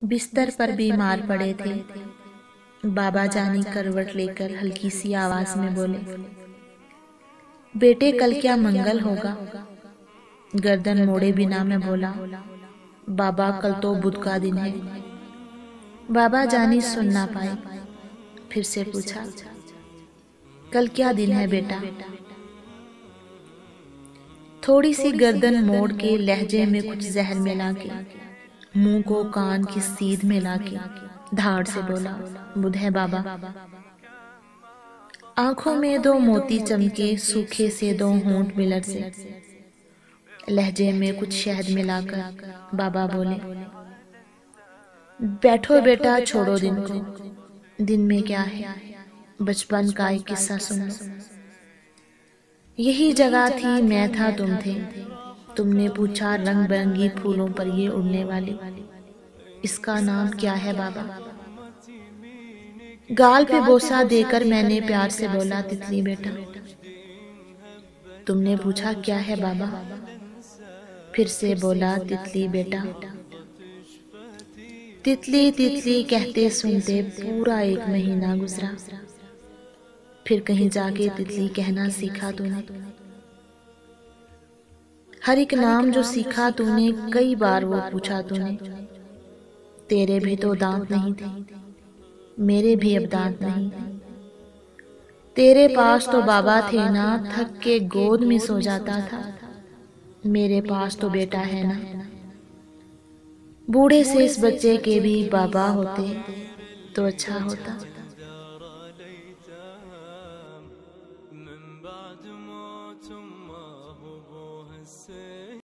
बिस्तर पर बीमार पड़े थे। बाबा जानी करवट लेकर हल्की सी आवाज में बोले, बेटे कल क्या मंगल होगा? गर्दन मोड़े बिना मैं बोला, बाबा कल तो बुध का दिन है। बाबा जानी सुन ना पाए, फिर से पूछा, कल क्या दिन है बेटा? थोड़ी सी गर्दन मोड़ के लहजे में कुछ जहर मिला के मुंह को कान की सीध में लाके धाड़ से बोला, बुध है बाबा। आंखों में दो मोती चमके सूखे से दो होंठ मिलर से लहजे में कुछ शहद मिलाकर बाबा बोले, बैठो बेटा, छोड़ो दिन को। दिन में क्या है, बचपन का एक किस्सा सुन लो। यही जगह थी, मैं था, तुम थे। तुमने पूछा रंग बिरंगी फूलों पर ये उड़ने वाली, इसका नाम क्या है बाबा? गाल पे बोसा देकर मैंने प्यार से बोला, तितली बेटा। तुमने पूछा क्या है बाबा? फिर से बोला, तितली बेटा। तितली तितली कहते सुनते पूरा एक महीना गुजरा। फिर कहीं जाके तितली कहना सीखा तूने। हर एक नाम जो सीखा तूने, कई बार वो पूछा तूने। तेरे भी तो दांत नहीं थे, मेरे भी अब दांत नहीं। तेरे पास तो बाबा थे ना, थक के गोद में सो जाता था। मेरे पास तो बेटा है ना। बूढ़े से इस बच्चे के भी बाबा होते तो अच्छा होता।